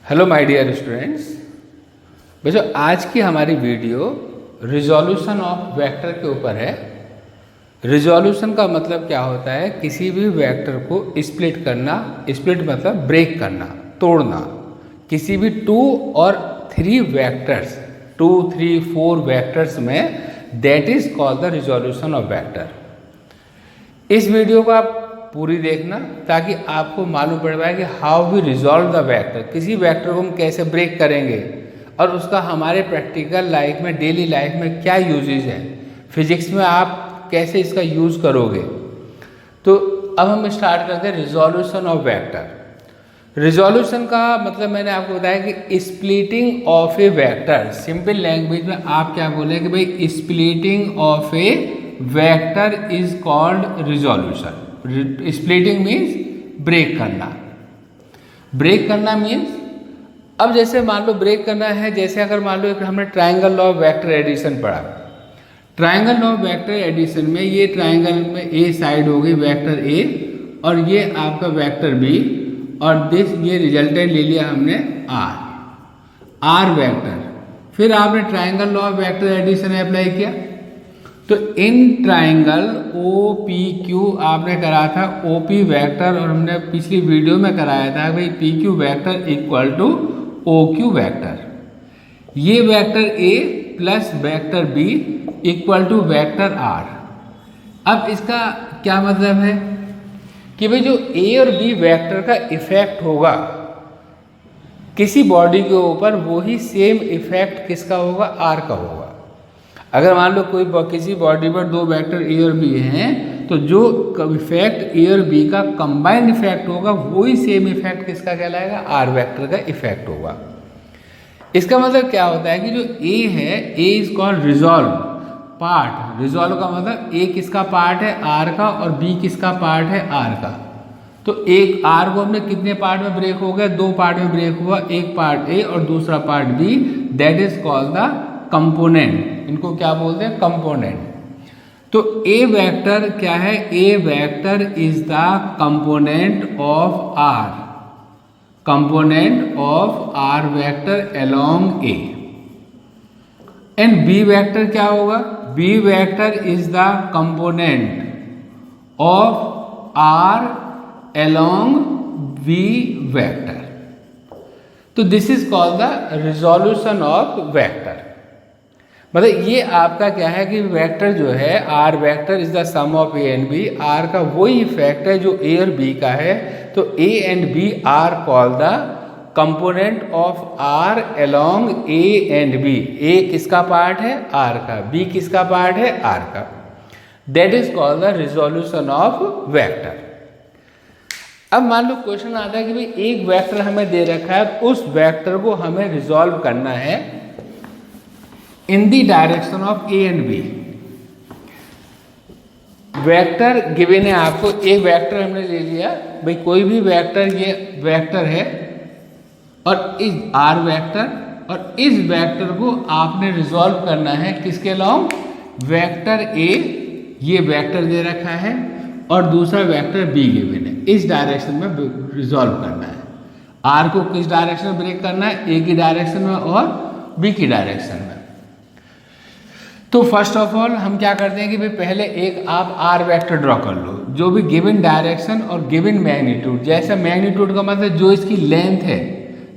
Hello my dear students. बच्चों, आज की हमारी वीडियो रिजोल्यूशन ऑफ वेक्टर के ऊपर है। रिजोल्यूशन का मतलब क्या होता है? किसी भी वेक्टर को स्प्लिट करना। स्प्लिट मतलब ब्रेक करना, तोड़ना। किसी भी 2 और 3 वेक्टर्स, 2, 3, 4 वेक्टर्स में, that is called the resolution of vector. इस वीडियो को आप पूरी देखना ताकि आपको मालूम पड़ पाए कि how we resolve the vector. किसी वेक्टर को हम कैसे ब्रेक करेंगे और उसका हमारे प्रैक्टिकल लाइफ में, डेली लाइफ में क्या यूजेज है, फिजिक्स में आप कैसे इसका यूज़ करोगे। तो अब हम स्टार्ट करते हैं रिजोल्यूशन ऑफ वेक्टर। रिजोल्यूशन का मतलब मैंने आपको बताया कि splitting of a vector. Simple language में आप क्या बोले कि भाई splitting of a vector is called resolution. Splitting means break करना। ब्रेक करना मीन्स, अब जैसे मान लो ब्रेक करना है, जैसे अगर मान लो हमने triangle law of vector addition पढ़ा। Triangle law of vector addition में ये ट्राइंगल में ए साइड हो गई वेक्टर ए और ये आपका वेक्टर बी और दिस ये रिजल्टेंट ले लिया हमने आर वेक्टर। फिर आपने triangle law of vector addition apply किया तो in triangle O P Q आपने करा था ओ पी वैक्टर, और हमने पिछली वीडियो में कराया था भाई P Q vector equal to O Q vector. ये vector A plus vector B equal to vector R. अब इसका क्या मतलब है कि भाई जो ए और बी वैक्टर का इफेक्ट होगा किसी बॉडी के ऊपर, वही सेम इफेक्ट किसका होगा? आर का होगा। अगर मान लो कोई किसी बॉडी पर 2 वेक्टर ए और बी हैं तो जो इफेक्ट ए और बी का कंबाइंड इफेक्ट होगा वही सेम इफेक्ट किसका कहलाएगा? आर वेक्टर का इफेक्ट होगा। इसका मतलब क्या होता है कि जो ए है, A is called resolve part. Resolve का मतलब ए किसका पार्ट है? आर का, और बी किसका पार्ट है? आर का। तो एक आर को हमने कितने पार्ट में ब्रेक हो गया? 2 पार्ट में ब्रेक हुआ, एक पार्ट ए और दूसरा part B. That is called the component. इनको क्या बोलते हैं? कंपोनेंट। तो ए वेक्टर क्या है? A vector is the component of R, component of R vector along A. And B vector क्या होगा? B vector is the component of R along B vector. तो this is called the resolution of vector. मतलब ये आपका क्या है कि vector जो है R vector is the sum of A and B. R का वही इफेक्ट है जो ए और बी का है। तो A and B are called the component of R along A and B. A किसका पार्ट है? आर का। बी किसका पार्ट है? आर का। That is called the resolution of vector. अब मान लो क्वेश्चन आता है कि भाई एक वेक्टर हमें दे रखा है, उस वेक्टर को हमें रिजॉल्व करना है in the direction of A and B. Vector given है आपको, एक वेक्टर हमने ले लिया भाई, कोई भी वेक्टर, ये वेक्टर है और इस आर वेक्टर, और इस वेक्टर को आपने रिजॉल्व करना है किसके लॉन्ग? वेक्टर ए, ये वेक्टर दे रखा है और दूसरा वेक्टर बी गिवन है। इस डायरेक्शन में रिजॉल्व करना है। आर को किस डायरेक्शन में ब्रेक करना है? ए की डायरेक्शन में और बी की डायरेक्शन में। तो फर्स्ट ऑफ ऑल हम क्या करते हैं कि भाई पहले एक आप आर वेक्टर ड्रॉ कर लो, जो भी गिवन डायरेक्शन और गिवन मैग्नीट्यूड। जैसे मैग्नीट्यूड का मतलब जो इसकी लेंथ है,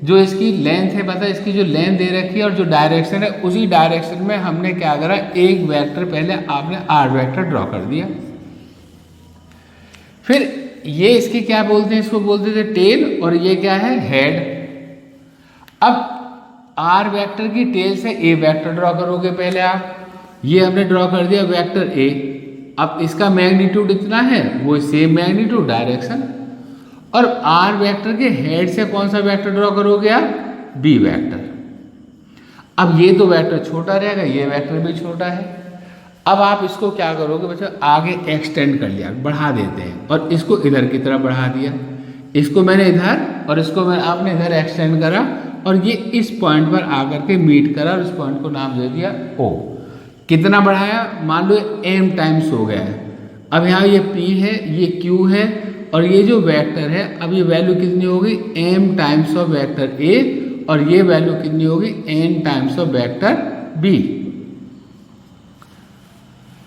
जो इसकी लेंथ है, मतलब इसकी जो लेंथ दे रखी है और जो डायरेक्शन है, उसी डायरेक्शन में हमने क्या करा? एक वेक्टर पहले आपने आर वेक्टर ड्रॉ कर दिया। फिर ये इसकी क्या बोलते हैं? इसको बोलते थे टेल, और ये क्या है? हेड। अब आर वेक्टर की टेल से ए वेक्टर ड्रॉ करोगे पहले आप। ये हमने ड्रॉ कर दिया वेक्टर ए। अब इसका मैग्नीट्यूड इतना है, वो सेम मैग्नीट्यूड डायरेक्शन। और आर वेक्टर के हेड से कौन सा वेक्टर ड्रॉ करोगे आप? B vector. अब ये तो वेक्टर छोटा रहेगा, ये वेक्टर भी छोटा है। अब आप इसको क्या करोगे बच्चों? आगे एक्सटेंड कर लिया, बढ़ा देते हैं, और इसको इधर की तरफ बढ़ा दिया। इसको मैंने इधर और इसको मैं आपने इधर एक्सटेंड करा, और ये इस पॉइंट पर आकर के मीट करा और इस पॉइंट को नाम दे दिया ओ। कितना बढ़ाया? मान लो m टाइम्स हो गया है। अब यहाँ ये p है, ये q है, और ये जो वेक्टर है, अब ये वैल्यू कितनी होगी, m times of vector a, और ये वैल्यू कितनी होगी, n times of vector b।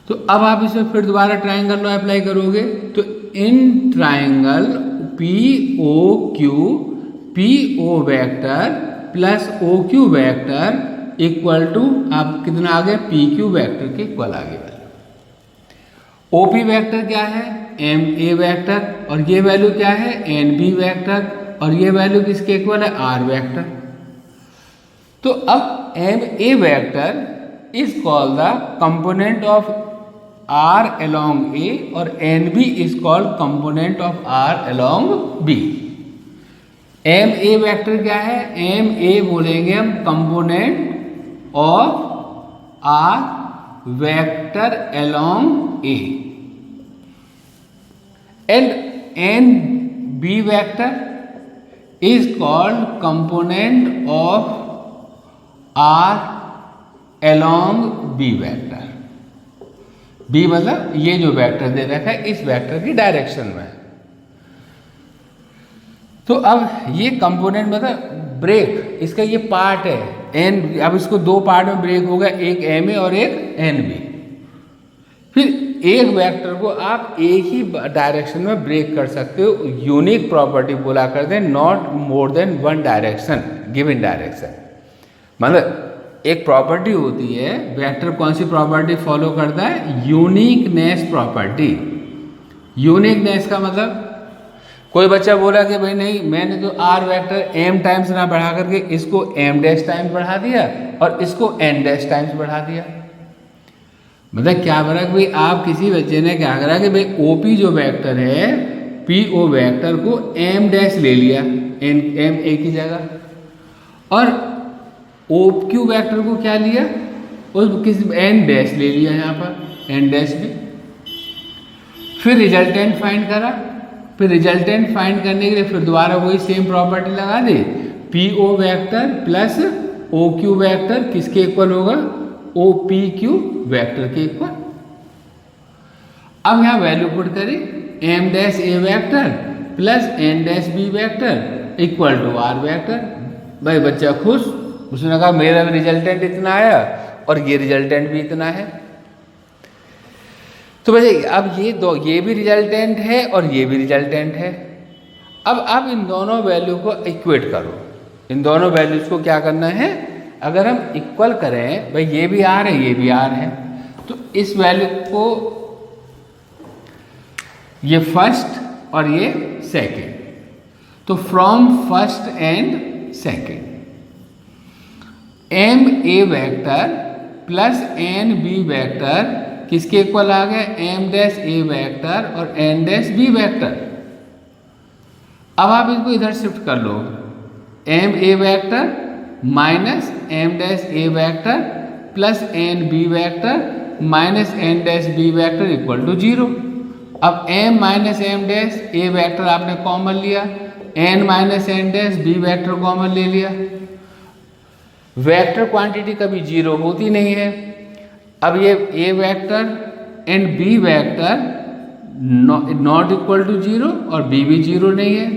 तो अब आप इसमें फिर दोबारा ट्राइंगल लॉ अप्लाई करोगे, तो in triangle PO vector plus OQ vector equal to, आप कितना आ गया, PQ वेक्टर के इक्वल आ गया। OP वेक्टर क्या है, MA वेक्टर, और ये वैल्यू क्या है, NB वेक्टर, और ये वैल्यू किसके इक्वल है, R वेक्टर। तो अब MA vector is called the component of R along A, और NB is called component of R along B। MA vector क्या है, MA बोलेंगे हम component of R vector along A, and NB vector is called component of R along B vector। B मतलब ये जो vector दे रखा है इस वेक्टर की डायरेक्शन में। तो अब ये कंपोनेंट मतलब ब्रेक, इसका ये पार्ट है एन, अब इसको दो पार्ट में ब्रेक होगा, एक MA और एक NB। फिर एक वेक्टर को आप एक ही डायरेक्शन में ब्रेक कर सकते हो, यूनिक प्रॉपर्टी बोला करते हैं, not more than one direction, given direction. मतलब एक प्रॉपर्टी होती है, वेक्टर कौन सी प्रॉपर्टी फॉलो करता है, यूनिकनेस प्रॉपर्टी। यूनिकनेस का मतलब, कोई बच्चा बोला कि भाई नहीं, मैंने तो R वेक्टर M टाइम्स ना बढ़ा करके इसको M डैश टाइम्स बढ़ा दिया और इसको N डैश टाइम्स बढ़ा दिया। मतलब क्या फर्क, भाई आप किसी बच्चे ने क्या करा कि भाई OP जो वेक्टर है, PO वेक्टर को M डैश ले लिया, M A की जगह, और OQ वेक्टर को क्या लिया, उस किसी N डैश ले लिया यहाँ पर, N डैश भी। फिर रिजल्टेंट फाइंड करा, फिर रिजल्टेंट फाइंड करने के लिए फिर दोबारा वही सेम प्रॉपर्टी लगा दी, PO vector plus OQ vector किसके इक्वल होगा, OPQ वेक्टर के इक्वल। अब यहाँ वैल्यू पुट करें, M dash A vector plus N dash B vector equal to R vector. भाई बच्चा खुश, उसने कहा मेरा रिजल्टेंट इतना आया और ये रिजल्टेंट भी इतना है। तो भाई अब ये भी रिजल्टेंट है और ये भी रिजल्टेंट है। अब आप इन दोनों वैल्यू को इक्वेट करो, इन दोनों वैल्यूज को क्या करना है, अगर हम इक्वल करें, भाई ये भी R है ये भी R है, तो इस वैल्यू को, ये फर्स्ट और ये सेकंड, तो from first and second MA vector plus NB vector किसके इक्वल आ गए, M डैश A वेक्टर और N डैश B वेक्टर। अब आप इसको इधर शिफ्ट कर लो, MA vector minus M dash A vector plus NB vector minus N dash B vector equal to 0। अब M minus M dash A vector आपने common लिया, N minus N dash B vector common ले लिया। Vector quantity कभी 0 होती नहीं है। अब ये A vector and B vector not equal to 0 और B भी 0 नहीं है,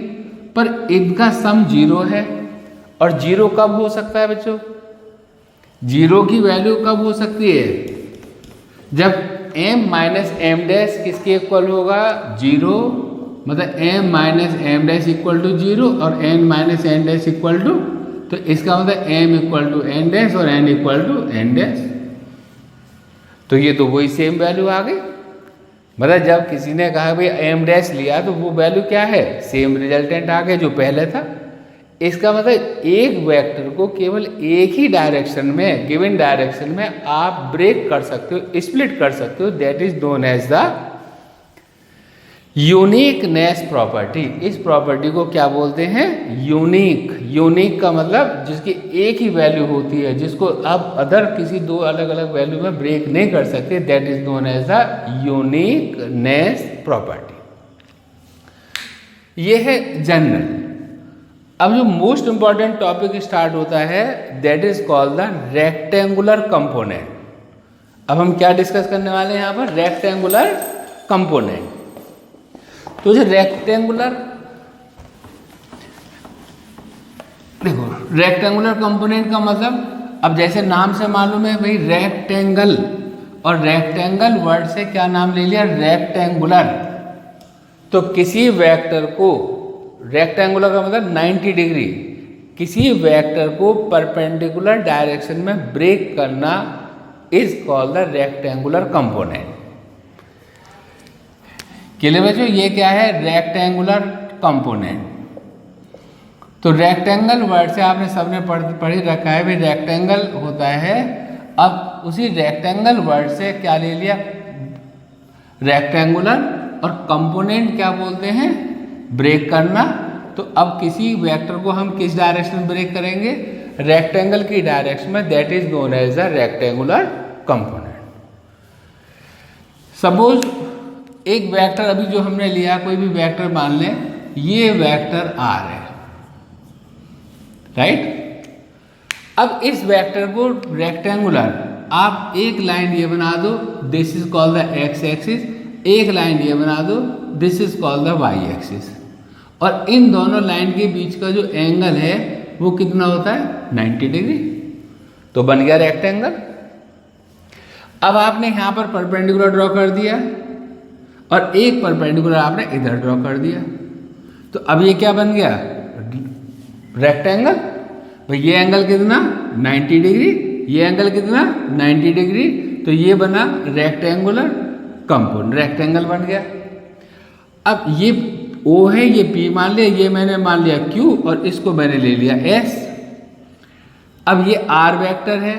पर इनका सम 0 है। और 0 कब हो सकता है बच्चों, 0 की वैल्यू कब हो सकती है, जब M माइनस M डैश किसके इक्वल होगा, 0, मतलब M minus M dash equal to 0 और N minus N dash equal to, तो इसका मतलब M equal to N dash और N equal to N dash. तो ये तो वही सेम वैल्यू आ गई। मतलब जब किसी ने कहा भाई M डैश लिया तो वो वैल्यू क्या है, सेम रिजल्टेंट आ गया जो पहले था। इसका मतलब एक वेक्टर को केवल एक ही डायरेक्शन में, गिवन डायरेक्शन में आप ब्रेक कर सकते हो, स्प्लिट कर सकते हो, that is known as the uniqueness property. इस प्रॉपर्टी को क्या बोलते हैं, यूनिक। यूनिक का मतलब जिसकी एक ही वैल्यू होती है, जिसको आप अदर किसी दो अलग अलग वैल्यू में ब्रेक नहीं कर सकते, that is known as the uniqueness property. ये है जनरल। अब जो मोस्ट इंपॉर्टेंट टॉपिक स्टार्ट होता है, that is called the rectangular component. अब हम क्या डिस्कस करने वाले हैं यहाँ पर, रेक्टेंगुलर कंपोनेंट। तो जो रेक्टेंगुलर, देखो रेक्टेंगुलर कंपोनेंट का मतलब, अब जैसे नाम से मालूम है भाई रेक्टेंगल, और रेक्टेंगल वर्ड से क्या नाम ले लिया, रेक्टेंगुलर। तो किसी वेक्टर को, रेक्टेंगुलर का मतलब 90 डिग्री, किसी वेक्टर को परपेंडिकुलर डायरेक्शन में ब्रेक करना is called the rectangular component. Clear बच्चों, ये क्या है, रेक्टेंगुलर कंपोनेंट। तो रेक्टेंगल वर्ड से आपने सबने पढ़ ही रखा है भाई, रेक्टेंगल होता है। अब उसी रेक्टेंगल वर्ड से क्या ले लिया, रेक्टेंगुलर, और कंपोनेंट क्या बोलते हैं, ब्रेक करना। तो अब किसी वेक्टर को हम किस डायरेक्शन में ब्रेक करेंगे, रेक्टेंगल की डायरेक्शन में, that is known as the rectangular component. Suppose एक वेक्टर अभी जो हमने लिया, कोई भी वेक्टर मान लें, ये वेक्टर आर है, राइट। अब इस वेक्टर को रेक्टेंगुलर, आप एक लाइन ये बना दो, this is called the X axis, एक लाइन ये बना दो, this is called the Y axis, और इन दोनों लाइन के बीच का जो एंगल है वो कितना होता है, 90 डिग्री। तो बन गया रेक्टेंगल। अब आपने यहाँ पर परपेंडिकुलर ड्रॉ कर दिया, और एक परपेंडिकुलर आपने इधर ड्रॉ कर दिया, तो अब ये क्या बन गया, रेक्टेंगल। भाई ये एंगल कितना, 90 डिग्री, ये एंगल कितना, 90 डिग्री, तो ये बना रेक्टेंगुलर कंपोनेंट, रेक्टेंगल बन गया। अब ये O है, ये P मान लिया, ये मैंने मान लिया Q, और इसको मैंने ले लिया S। अब ये R वेक्टर है,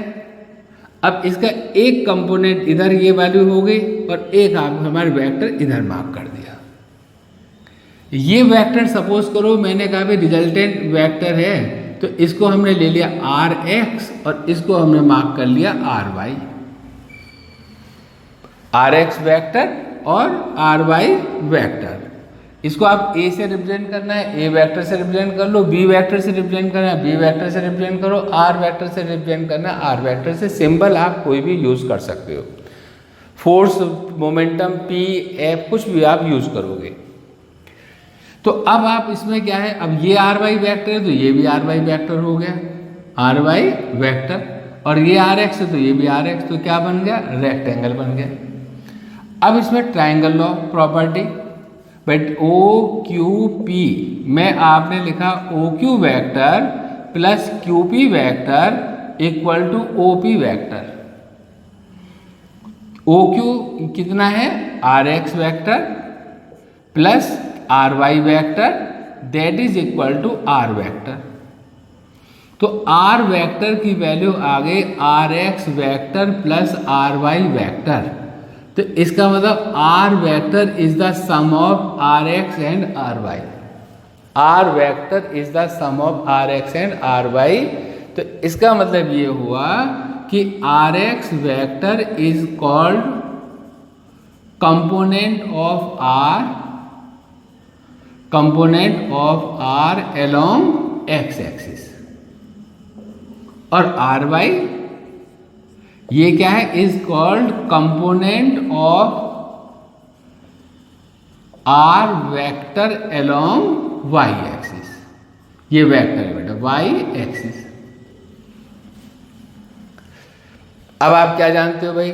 अब इसका एक कंपोनेंट इधर ये वैल्यू हो गई, और एक आप हमारे वेक्टर इधर मार्क कर दिया। ये वेक्टर सपोज करो मैंने कहा भाई रिजल्टेंट वेक्टर है, तो इसको हमने ले लिया RX, और इसको हमने मार्क कर लिया RY। RX वेक्टर और RY वेक्टर, इसको आप A से रिप्रेजेंट करना है, A वेक्टर से रिप्रेजेंट कर लो, B वेक्टर से रिप्रेजेंट करना है, B वेक्टर से रिप्रेजेंट करो, R वेक्टर से रिप्रेजेंट करना है, R वेक्टर से। सिंबल आप कोई भी यूज कर सकते हो, फोर्स, मोमेंटम, P, F, कुछ भी आप यूज करोगे। तो अब आप इसमें क्या है, अब ये RY वेक्टर है, तो ये भी RY वेक्टर हो गया, RY वेक्टर, और ये RX है, तो ये भी RX, तो क्या बन गया, रेक्टेंगल बन गया। अब इसमें triangle law property, but OQP में आपने लिखा OQ vector plus QP vector equal to OP vector. OQ कितना है, RX vector plus RY vector, that is equal to R vector. तो R वेक्टर की वैल्यू आ गई RX vector plus RY vector. तो इसका मतलब R vector is the sum of RX and RY। R vector is the sum of RX and RY। तो इसका मतलब ये हुआ कि RX vector is called component of R along X axis, और RY ये क्या है, is called component of R vector along Y axis. ये वेक्टर है बेटा, Y एक्सिस। अब आप क्या जानते हो भाई,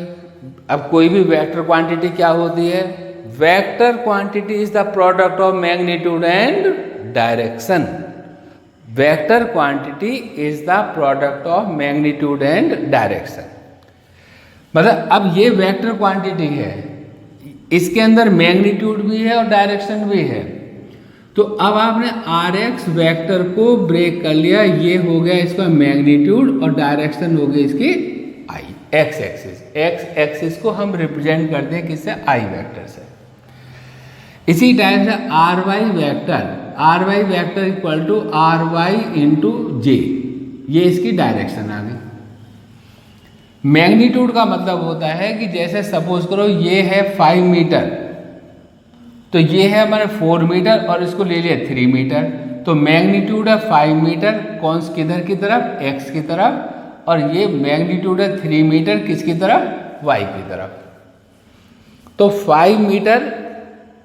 अब कोई भी वेक्टर क्वांटिटी क्या होती है, vector quantity is the product of magnitude and direction. Vector quantity is the product of magnitude and direction. मतलब अब ये वेक्टर क्वांटिटी है, इसके अंदर मैग्नीट्यूड भी है और डायरेक्शन भी है। तो अब आपने RX वेक्टर को ब्रेक कर लिया, ये हो गया इसका मैग्नीट्यूड, और डायरेक्शन हो गई इसकी I, X axis. X axis को हम रिप्रेजेंट करते हैं किससे, I वेक्टर से। इसी टाइप से RY vector equal to RY into J, ये इसकी डायरेक्शन आ गई। मैग्नीट्यूड का मतलब होता है कि जैसे सपोज करो ये है 5 मीटर, तो ये है हमारे 4 मीटर, और इसको ले लिया 3 मीटर, तो मैग्नीट्यूड है 5 मीटर, कौन किधर की तरफ, X की तरफ, और ये मैग्नीट्यूड है 3 मीटर किसकी तरफ, Y की तरफ। तो 5 metre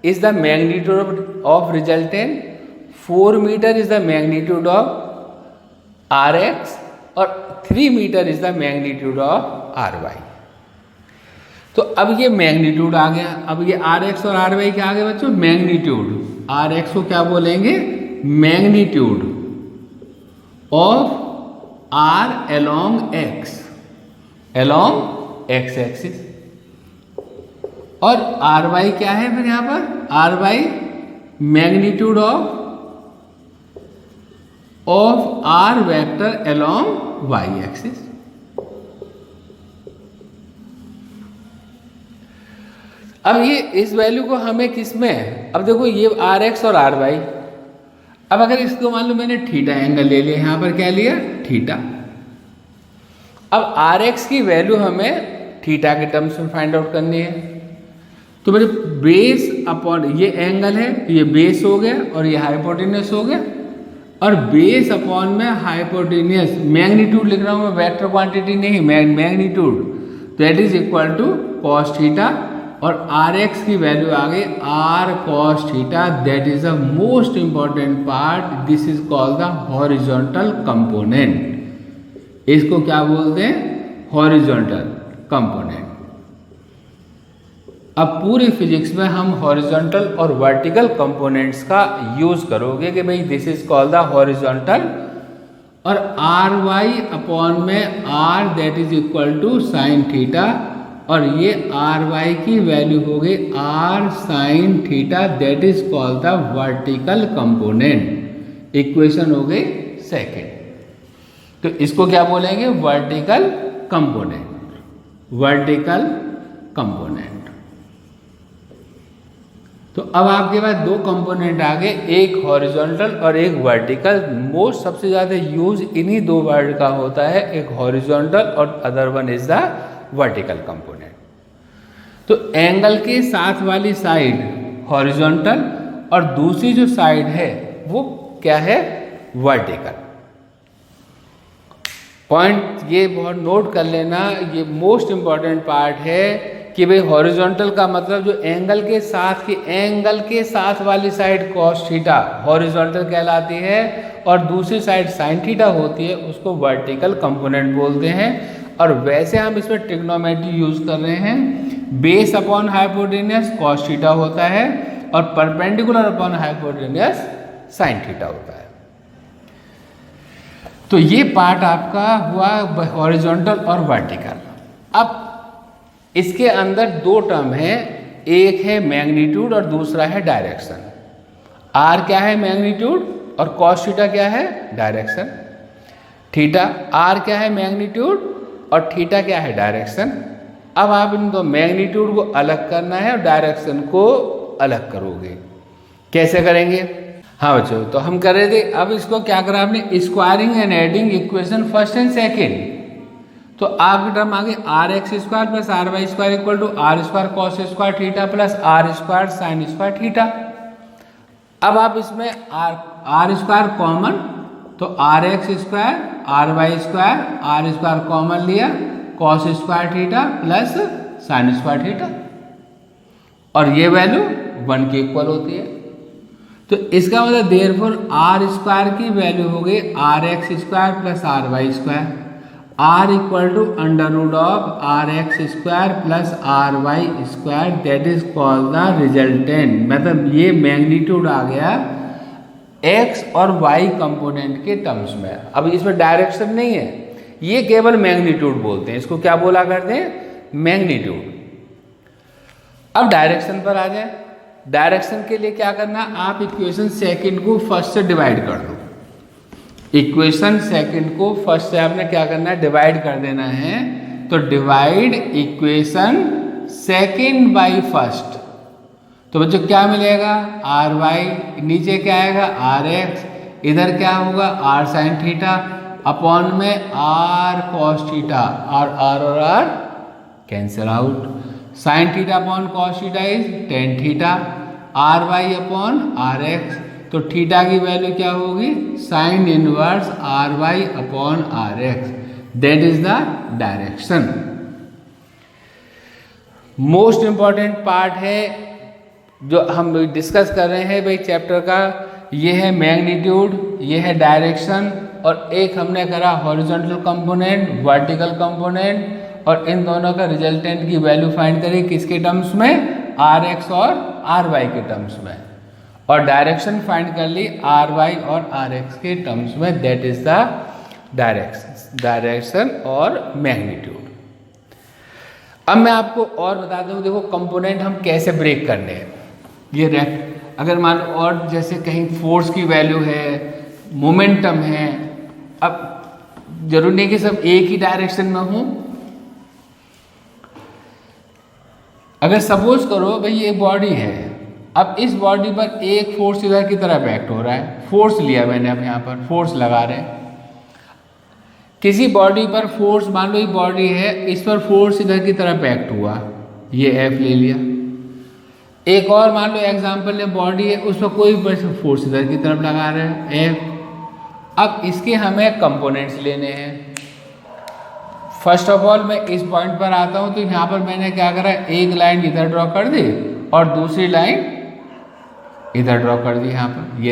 is the magnitude of resultant, 4 meter is the magnitude of Rx और 3 meter is the magnitude of Ry। तो अब ये मैग्नीट्यूड आ गया। अब ये Rx और Ry के आगे बच्चों मैग्नीट्यूड, Rx को क्या बोलेंगे, magnitude of R along x, along x axis. और Ry क्या है फिर यहाँ पर, Ry magnitude of R vector along y axis. अब ये इस वैल्यू को हमें किस में, अब देखो ये Rx और Ry, अब अगर इसको मान लो मैंने थीटा एंगल ले लिया, यहाँ पर क्या लिया, थीटा। अब Rx की वैल्यू हमें थीटा के टर्म्स में फाइंड आउट करनी है। तो मेरे बेस अपॉन ये एंगल है, ये बेस हो गया और ये हाइपोटेन्यूस हो गया, और बेस अपॉन में हाइपोटेन्यूस, मैग्नीट्यूड लिख रहा हूँ मैं, वेक्टर क्वांटिटी नहीं, magnitude, that is equal to cos theta, और Rx की वैल्यू आ गई R cos theta, that is the most important part, this is called the horizontal component. इसको क्या बोलते हैं, हॉरिजॉन्टल कंपोनेंट। अब पूरी फिजिक्स में हम हॉरिजॉन्टल और वर्टिकल कंपोनेंट्स का यूज करोगे कि भाई this is called the horizontal, और Ry अपॉन में R that is equal to sine theta, और ये Ry की वैल्यू हो गई R sine theta, that is called the vertical component. Equation हो गई सेकेंड। तो इसको क्या बोलेंगे, वर्टिकल कंपोनेंट, वर्टिकल कंपोनेंट। तो अब आपके पास दो कंपोनेंट आ गए, एक हॉरिजॉन्टल और एक वर्टिकल। मोस्ट सबसे ज़्यादा यूज इन्हीं दो वर्ड का होता है, एक हॉरिजॉन्टल और other one is the vertical component. तो एंगल के साथ वाली साइड हॉरिजॉन्टल और दूसरी जो साइड है वो क्या है, वर्टिकल। पॉइंट ये बहुत नोट कर लेना, ये मोस्ट इंपॉर्टेंट पार्ट है कि भाई हॉरिजॉन्टल का मतलब जो एंगल के साथ की, एंगल के साथ वाली साइड कॉस थीटा हॉरिजॉन्टल कहलाती है, और दूसरी साइड साइन थीटा होती है, उसको वर्टिकल कंपोनेंट बोलते हैं। और वैसे हम इसमें ट्रिग्नोमेट्री यूज कर रहे हैं, base upon hypotenuse cos theta होता है, और perpendicular upon hypotenuse sine theta होता है। तो ये पार्ट आपका हुआ हॉरिजॉन्टल और वर्टिकल। अब इसके अंदर दो टर्म है, एक है मैग्नीट्यूड और दूसरा है डायरेक्शन। R क्या है, मैग्नीट्यूड, और कॉस थीटा क्या है, डायरेक्शन। थीटा, R क्या है, मैग्नीट्यूड, और थीटा क्या है, डायरेक्शन। अब आप इन दो मैग्नीट्यूड को अलग करना है और डायरेक्शन को अलग करोगे। कैसे करेंगे, हाँ बच्चों, तो हम कर रहे थे। अब इसको क्या करा आपने, squaring and adding equation first and second. तो आपकी टर्म आ गई Rx square plus Ry square equal to R square cos square theta plus R square sine square theta. अब आप इसमें R स्क्वायर कॉमन, तो Rx square Ry square R square common लिया, cos square theta plus sine square theta, और ये value 1 के equal होती है। तो इसका मतलब देयरफॉर R स्क्वायर की वैल्यू हो गई Rx square plus Ry square, R equal to under root of Rx square plus Ry square, that is called the resultant. मतलब ये मैग्नीट्यूड आ गया x और y कंपोनेंट के टर्म्स में। अब इसमें डायरेक्शन नहीं है, ये केवल मैग्नीट्यूड बोलते हैं, इसको क्या बोला करते हैं, मैग्नीट्यूड। अब डायरेक्शन पर आ जाए। डायरेक्शन के लिए क्या करना, आप इक्वेशन सेकंड को फर्स्ट से डिवाइड कर दो। इक्वेशन सेकंड को फर्स्ट से आपने क्या करना है, डिवाइड कर देना है। तो divide equation second by first, तो बच्चों क्या मिलेगा, Ry, नीचे क्या आएगा Rx, इधर क्या होगा R साइन थीटा अपॉन में R कॉस थीटा, और R cancel out, sine theta upon cos theta is tan theta, Ry upon Rx, तो थीटा की वैल्यू क्या होगी, sine inverse Ry upon Rx, that is the direction. Most important part है जो हम discuss कर रहे हैं भाई चैप्टर का, ये है मैग्नीट्यूड, ये है डायरेक्शन, और एक हमने करा हॉरिजॉन्टल कंपोनेंट, वर्टिकल कंपोनेंट, और इन दोनों का रिजल्टेंट की वैल्यू फाइंड करें किसके टर्म्स में, आर एक्स और आर वाई के टर्म्स में, और डायरेक्शन फाइंड कर ली आर वाई और आर एक्स के टर्म्स में, दैट इज द डायरेक्शन और मैग्नीट्यूड। अब मैं आपको और बता दूं, देखो कंपोनेंट हम कैसे ब्रेक करने हैं। ये अगर मान लो और जैसे कहीं फोर्स की वैल्यू है, मोमेंटम है, अब जरूरी नहीं कि सब एक ही डायरेक्शन में हूं। अगर सपोज करो भाई ये बॉडी है, अब इस बॉडी पर एक फोर्स इधर की तरफ एक्ट हो रहा है, फोर्स लिया मैंने, अब यहाँ पर फोर्स लगा रहे हैं। किसी बॉडी पर फोर्स, मान लो ये बॉडी है, इस पर फोर्स इधर की तरफ एक्ट हुआ, ये एफ ले लिया। एक और मान लो एग्जांपल है, बॉडी है, उस पर कोई फोर्स इधर की तरफ लगा रहे हैं, एफ। अब इसके हमें कंपोनेंट्स लेने हैं। फर्स्ट ऑफ ऑल मैं इस पॉइंट पर आता हूं, तो यहाँ पर मैंने क्या करा, एक लाइन इधर ड्रॉ कर दी और दूसरी लाइन इधर ड्रॉ कर दी, यहाँ पर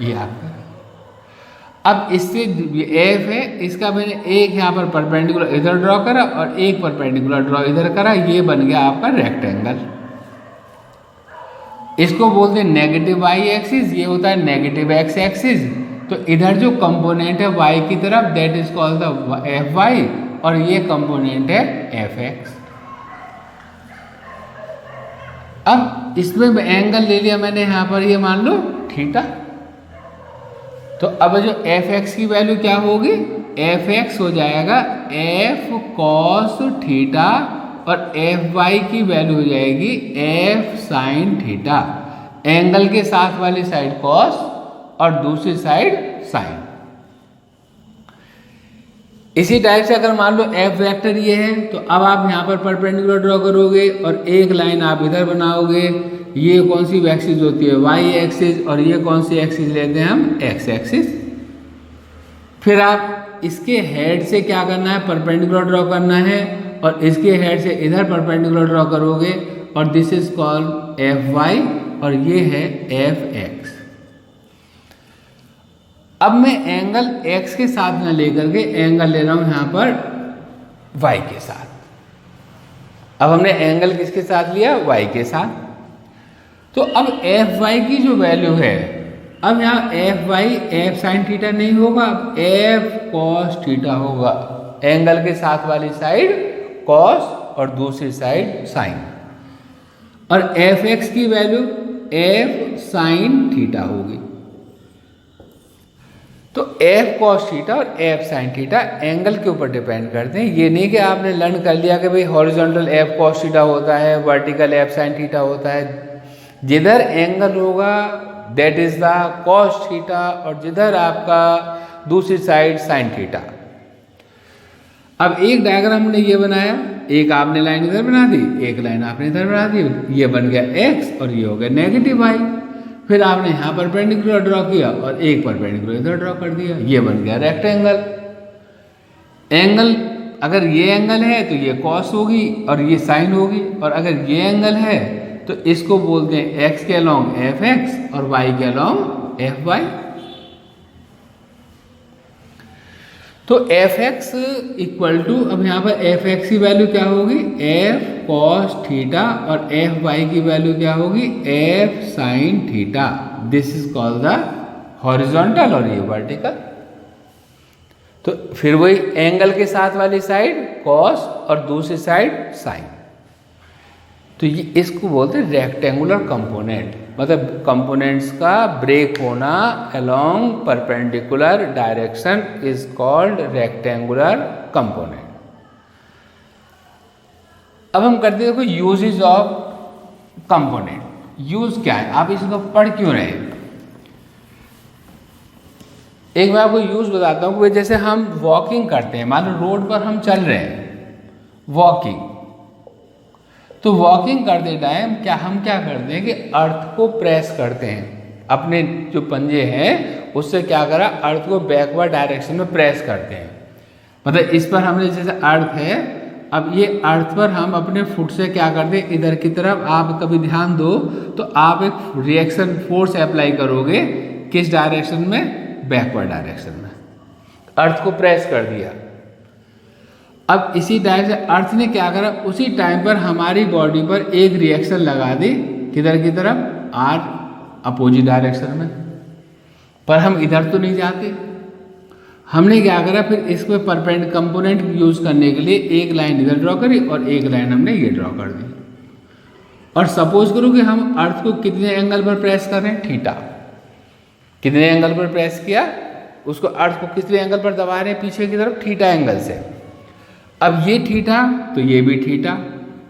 ये आपका। अब इससे एफ है, इसका मैंने एक यहाँ पर परपेंडिकुलर इधर ड्रॉ करा और एक परपेंडिकुलर ड्रॉ इधर करा, ये बन गया आपका रेक्टेंगल। इसको बोलते हैं नेगेटिव वाई एक्सिस, ये होता है नेगेटिव एक्स एक्सिस। तो इधर जो कंपोनेंट है वाई की तरफ, that is called the F Y, और ये कंपोनेंट है एफ एक्स। अब इसमें एंगल ले लिया मैंने यहाँ पर, ये मान लो थीटा। तो अब जो एफ एक्स की वैल्यू क्या होगी, एफ एक्स हो जाएगा एफ कॉस थीटा, और एफ वाई की वैल्यू हो जाएगी एफ साइन थीटा। एंगल के साथ वाली साइड कॉस और दूसरी साइड साइन। इसी टाइप से अगर मान लो एफ वेक्टर ये है, तो अब आप यहाँ पर परपेंडिकुलर ड्रॉ करोगे और एक लाइन आप इधर बनाओगे। ये कौन सी एक्सिस होती है, वाई एक्सिस, और ये कौन सी एक्सिस लेते हैं हम, एक्स एक्सिस। फिर आप इसके हेड से क्या करना है, परपेंडिकुलर ड्रॉ करना है, और इसके हेड से इधर परपेंडिकुलर ड्रॉ करोगे, और this is called F Y, और ये है एफ एक्स। अब मैं एंगल x के साथ न लेकर के एंगल ले रहा हूं यहां पर y के साथ। अब हमने एंगल किसके साथ लिया, y के साथ। तो अब एफ वाई की जो वैल्यू है, अब यहाँ F Y F sine theta नहीं होगा, एफ कॉस थीटा होगा। एंगल के साथ वाली साइड कॉस और दूसरी साइड साइन, और एफ एक्स की वैल्यू एफ साइन थीटा होगी। तो एफ कॉस थीटा और एफ साइन थीटा एंगल के ऊपर डिपेंड करते हैं। ये नहीं कि आपने लर्न कर लिया कि भाई हॉरिजॉन्टल एफ कॉस थीटा होता है, वर्टिकल एफ साइन थीटा होता है। जिधर एंगल होगा that is the cos theta, और जिधर आपका दूसरी साइड साइन थीटा। अब एक डायग्राम हमने ये बनाया, एक आपने लाइन इधर बना दी, एक लाइन आपने इधर बना दी, ये बन गया एक्स और ये हो गया नेगेटिव वाई। फिर आपने यहाँ परपेंडिकुलर ड्रॉ किया और एक परपेंडिकुलर इधर ड्रॉ कर दिया, ये बन गया रेक्टेंगल। एंगल, अगर ये एंगल है तो ये कॉस होगी और ये साइन होगी, और अगर ये एंगल है तो इसको बोलते हैं x के अलॉन्ग एफ एक्स और y के अलॉन्ग एफ वाई। तो एफ एक्स इक्वल टू, अब यहाँ पर एफ एक्स की वैल्यू क्या होगी, एफ कॉस थीटा, और एफ वाई की वैल्यू क्या होगी, F sine theta. This is called the horizontal और ये वर्टिकल। तो फिर वही एंगल के साथ वाली साइड कॉस और दूसरी साइड साइन। तो ये इसको बोलते हैं रेक्टेंगुलर कंपोनेंट, मतलब कंपोनेंट्स का ब्रेक होना along perpendicular direction is called rectangular component. अब हम करते हैं देखो यूजेस ऑफ कंपोनेंट। यूज क्या है, आप इसको पढ़ क्यों रहे हैं। एक मैं आपको यूज बताता हूँ कि जैसे हम वॉकिंग करते हैं, मान लो रोड पर हम चल रहे हैं वॉकिंग, तो वॉकिंग करते टाइम हम क्या करते हैं कि अर्थ को प्रेस करते हैं, अपने जो पंजे हैं उससे क्या करा, अर्थ को बैकवर्ड डायरेक्शन में प्रेस करते हैं। मतलब इस पर हमने जैसे अर्थ है, अब ये अर्थ पर हम अपने फुट से क्या करते हैं, इधर की तरफ आप कभी ध्यान दो तो आप एक रिएक्शन फोर्स अप्लाई करोगे, किस डायरेक्शन में, बैकवर्ड डायरेक्शन में। अर्थ को प्रेस कर दिया। अब इसी टाइप से अर्थ ने क्या करा, उसी टाइम पर हमारी बॉडी पर एक रिएक्शन लगा दी, किधर की तरफ, आर अपोजिट डायरेक्शन में। पर हम इधर तो नहीं जाते, हमने क्या करा, फिर इसमें परपेंडिकुलर कंपोनेंट यूज करने के लिए एक लाइन इधर ड्रॉ करी और एक लाइन हमने ये ड्रॉ कर दी। और सपोज करो कि हम अर्थ को कितने एंगल पर प्रेस कर रहे हैं, थीटा। कितने एंगल पर प्रेस किया, उसको अर्थ को कितने एंगल पर दबा रहे हैं, पीछे की तरफ थीटा एंगल से। अब ये थीटा तो ये भी थीटा,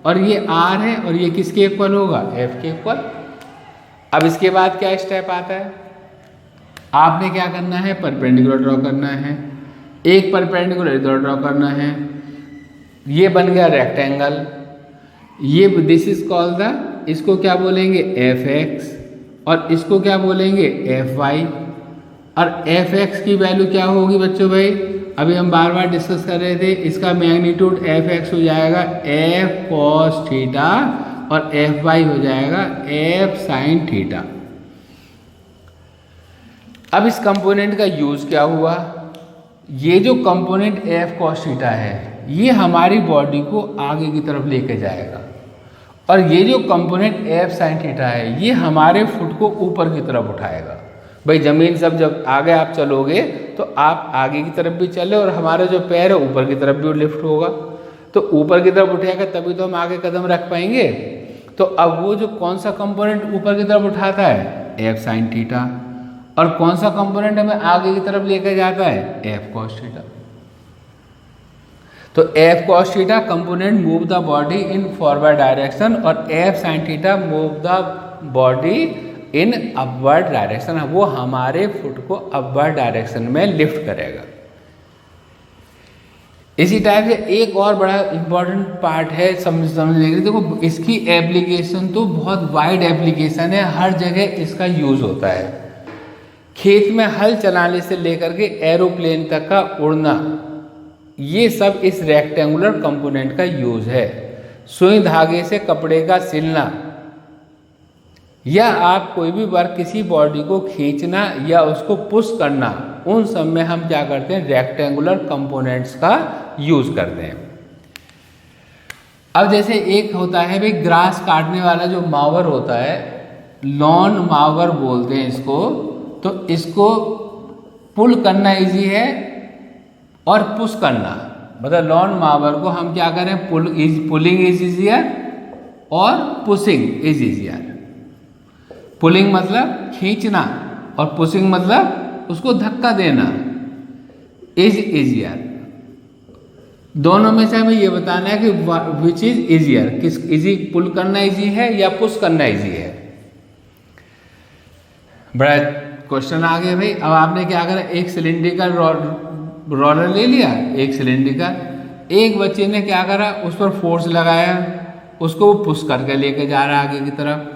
और ये आर है और ये किसके इक्वल होगा, एफ के इक्वल। अब इसके बाद क्या स्टेप आता है, आपने क्या करना है, परपेंडिकुलर ड्रॉ करना है, एक परपेंडिकुलर इधर ड्रॉ करना है, ये बन गया रेक्टेंगल। ये दिस इज कॉल्ड द, इसको क्या बोलेंगे, एफ एक्स, और इसको क्या बोलेंगे, एफ वाई। और एफ एक्स की वैल्यू क्या होगी बच्चों भाई, अभी हम बार बार डिस्कस कर रहे थे, इसका मैग्नीट्यूड एफ एक्स हो जाएगा एफ कॉस थीटा, और एफ वाई हो जाएगा एफ साइन थीटा। अब इस कंपोनेंट का यूज क्या हुआ, ये जो कंपोनेंट एफ कॉस थीटा है ये हमारी बॉडी को आगे की तरफ लेके जाएगा, और ये जो कंपोनेंट एफ साइन थीटा है ये हमारे फुट को ऊपर की तरफ उठाएगा। भाई जमीन सब जब आगे आप चलोगे तो आप आगे की तरफ भी चले और हमारा जो पैर है ऊपर की तरफ भी लिफ्ट होगा, तो ऊपर की तरफ उठेगा तभी तो हम आगे कदम रख पाएंगे। तो अब वो जो कौन सा कंपोनेंट ऊपर की तरफ उठाता है, एफ साइन थीटा, और कौन सा कंपोनेंट हमें आगे की तरफ लेकर जाता है, एफ कॉस थीटा। तो F cos theta component move the body in forward direction, और F sine theta move the body in upward direction, वो हमारे फुट को अपवर्ड डायरेक्शन में लिफ्ट करेगा। इसी टाइप से एक और बड़ा इंपॉर्टेंट पार्ट है समझने के लिए, देखो इसकी एप्लीकेशन तो बहुत वाइड एप्लीकेशन है, हर जगह इसका यूज होता है। खेत में हल चलाने से लेकर के एरोप्लेन तक का उड़ना, ये सब इस रेक्टेंगुलर कंपोनेंट का यूज है। सुई धागे से कपड़े का सिलना, या आप कोई भी वर्क किसी बॉडी को खींचना या उसको पुश करना, उन सब में हम क्या करते हैं, रेक्टेंगुलर कंपोनेंट्स का यूज करते हैं। अब जैसे एक होता है भाई ग्रास काटने वाला जो मावर होता है, लॉन मावर बोलते हैं इसको, तो इसको पुल करना इजी है और पुश करना, मतलब लॉन मावर को हम क्या करें, पुलिंग इज इजियर और पुशिंग इज इजियर। पुलिंग मतलब खींचना और पुशिंग मतलब उसको धक्का देना, इज इजियर। दोनों में से हमें ये बताना है कि विच इज इजियर, किस इजी, पुल करना इजी है या पुश करना इजी है। बड़ा क्वेश्चन आ गया भाई। अब आपने क्या करा, एक सिलिंड्रिकल रोलर ले लिया, एक सिलिंड्रिकल, एक बच्चे ने क्या करा, उस पर फोर्स लगाया, उसको वो पुश करके लेके जा रहा है आगे की तरफ,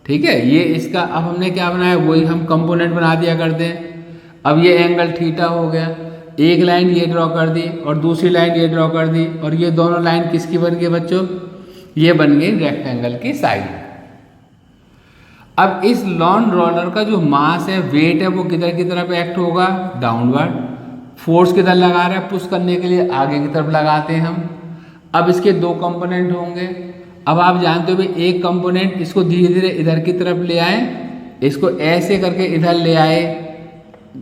ठीक है। ये इसका अब हमने क्या बनाया, वही हम कंपोनेंट बना दिया करते हैं। अब ये एंगल थीटा हो गया, एक लाइन ये ड्रॉ कर दी और दूसरी लाइन ये ड्रॉ कर दी, और ये दोनों लाइन किसकी बन गई बच्चों, ये बन गई रेक्टेंगल की साइड। अब इस लॉन रोलर का जो मास है, वेट है, वो किधर की तरफ एक्ट होगा, डाउनवर्ड। फोर्स किधर लगा रहा है, पुश करने के लिए आगे की तरफ लगाते हैं हम। अब इसके दो कंपोनेंट होंगे। अब आप जानते हो भाई एक कंपोनेंट इसको धीरे धीरे इधर की तरफ ले आए, इसको ऐसे करके इधर ले आए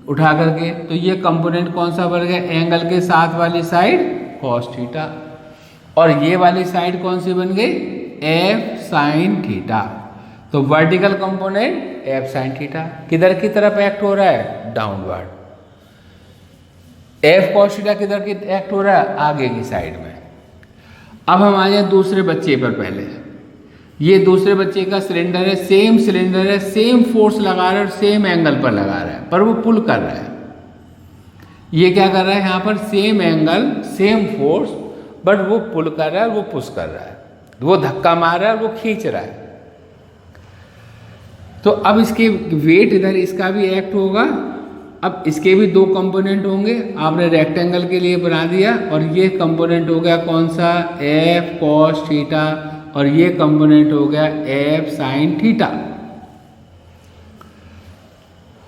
उठा करके, तो ये कंपोनेंट कौन सा बन गया, एंगल के साथ वाली साइड कॉस थीटा, और ये वाली साइड कौन सी बन गई, एफ साइन थीटा। तो vertical component F sine theta किधर की तरफ एक्ट हो रहा है, डाउनवर्ड। एफ कॉस थीटा किधर की एक्ट हो रहा है, आगे की साइड में। अब हम आ जाए दूसरे बच्चे पर। पहले ये दूसरे बच्चे का सिलेंडर है, सेम सिलेंडर है, सेम फोर्स लगा रहा है और सेम एंगल पर लगा रहा है, पर वो पुल कर रहा है। ये क्या कर रहा है, यहाँ पर same angle same force, but वो पुल कर रहा है, वो पुश कर रहा है, वो धक्का मार रहा है, वो खींच रहा है। तो अब इसके वेट इधर इसका भी एक्ट होगा अब इसके भी दो कंपोनेंट होंगे, आपने रेक्टेंगल के लिए बना दिया, और ये कंपोनेंट हो गया कौन सा, एफ कॉस थीटा, और ये कंपोनेंट हो गया एफ साइन थीटा।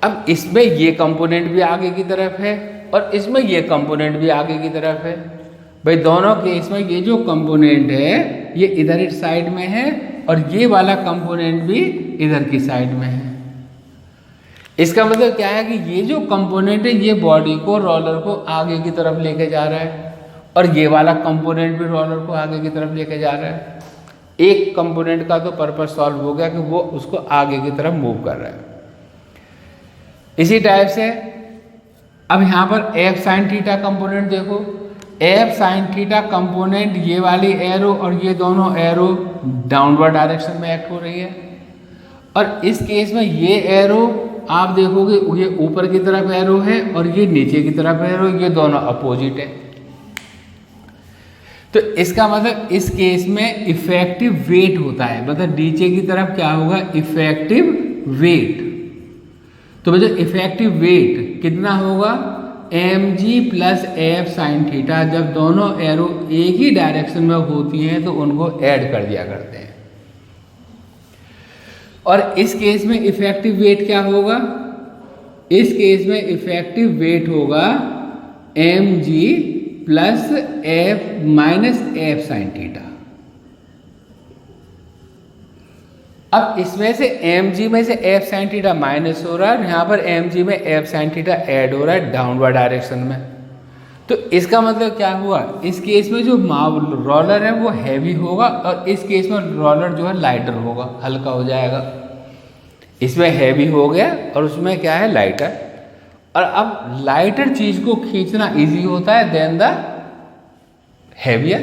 अब इसमें ये कंपोनेंट भी आगे की तरफ है और इसमें ये कंपोनेंट भी आगे की तरफ है। भाई दोनों केस में ये जो कंपोनेंट है ये इधर इस साइड में है और ये वाला कंपोनेंट भी इधर की साइड में है। इसका मतलब क्या है कि ये जो कंपोनेंट है ये बॉडी को, रोलर को आगे की तरफ लेके जा रहा है, और ये वाला कंपोनेंट भी रोलर को आगे की तरफ लेके जा रहा है। एक कंपोनेंट का तो पर्पस सॉल्व हो गया कि वो उसको आगे की तरफ मूव कर रहा है। इसी टाइप से अब यहाँ पर एफ साइन थीटा कंपोनेंट देखो, एफ साइन थीटा कंपोनेंट ये वाली एरो और ये दोनों एरो डाउनवर्ड डायरेक्शन में एक्ट हो रही है, और इस केस में ये एरो आप देखोगे ये ऊपर की तरफ एरो है और ये नीचे की तरफ एरो, ये दोनों अपोजिट है। तो इसका मतलब इस केस में इफेक्टिव वेट होता है, मतलब नीचे की तरफ क्या होगा, इफेक्टिव वेट। तो बच्चों इफेक्टिव वेट कितना होगा, mg plus F sine theta. जब दोनों एरो एक ही डायरेक्शन में होती हैं तो उनको ऐड कर दिया करते हैं। और इस केस में इफेक्टिव वेट क्या होगा, इस केस में इफेक्टिव वेट होगा mg plus F minus F sine theta. अब इसमें से mg में से एफ साइन थीटा माइनस हो रहा है, यहाँ पर mg में एफ साइन थीटा ऐड हो रहा है डाउनवर्ड डायरेक्शन में। तो इसका मतलब क्या हुआ, इस केस में जो रोलर है वो हैवी होगा और इस केस में रोलर जो है लाइटर होगा, हल्का हो जाएगा। इसमें हैवी हो गया और उसमें क्या है, लाइटर। और अब लाइटर चीज को खींचना इजी होता है देन द हैवियर।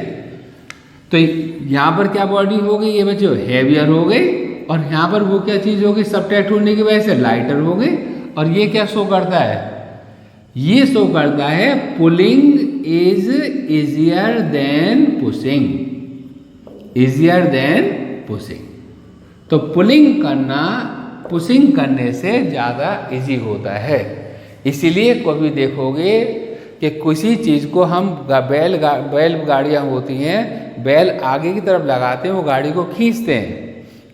तो यहाँ पर क्या बॉडी हो गई, ये बच्चों हैवियर हो गई, और यहाँ पर वो क्या चीज हो गई, सबट्रैक्ट होने की वजह से लाइटर हो गई। और ये क्या शो करता है, ये शो करता है pulling is easier than pushing, easier than pushing. तो पुलिंग करना पुशिंग करने से ज़्यादा इजी होता है। इसीलिए कभी देखोगे कि किसी चीज़ को हम बैल गाड़ियाँ होती हैं, बैल आगे की तरफ लगाते हैं, वो गाड़ी को खींचते हैं।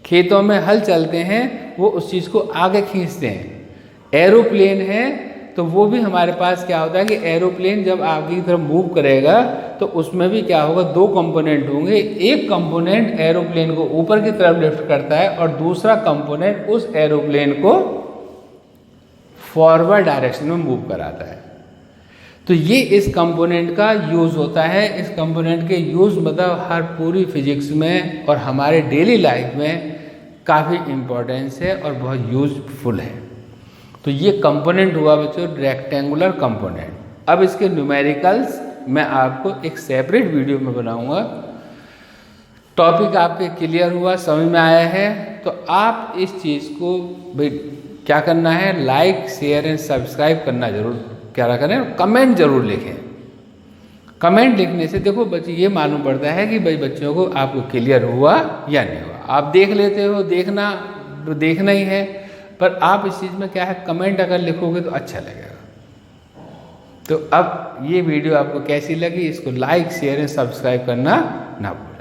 खेतों में हल चलते हैं, वो उस चीज़ को आगे खींचते हैं। एरोप्लेन है तो वो भी हमारे पास क्या होता है कि एरोप्लेन जब आगे की तरफ मूव करेगा तो उसमें भी क्या होगा, दो कंपोनेंट होंगे। एक कंपोनेंट एरोप्लेन को ऊपर की तरफ लिफ्ट करता है और दूसरा कंपोनेंट उस एरोप्लेन को फॉरवर्ड डायरेक्शन में मूव कराता है। तो ये इस कंपोनेंट का यूज़ होता है। इस कंपोनेंट के यूज़ मतलब हर पूरी फिजिक्स में और हमारे डेली लाइफ में काफ़ी इम्पोर्टेंस है और बहुत यूजफुल है। तो ये कंपोनेंट हुआ बच्चों रेक्टेंगुलर कंपोनेंट। अब इसके न्यूमेरिकल्स मैं आपको एक सेपरेट वीडियो में बनाऊंगा। टॉपिक आपके क्लियर हुआ, समझ में आया है? तो आप इस चीज़ को भाई क्या करना है, लाइक शेयर एंड सब्सक्राइब करना जरूर क्या करें, कमेंट जरूर लिखें। कमेंट लिखने से देखो बच्चे ये मालूम पड़ता है कि भाई बच्चों को आपको क्लियर हुआ या नहीं हुआ। आप देख लेते हो, देखना ही है, पर आप इस चीज़ में क्या है, कमेंट अगर लिखोगे तो अच्छा लगेगा। तो अब ये वीडियो आपको कैसी लगी, इसको लाइक शेयर एंड सब्सक्राइब करना ना भूलें।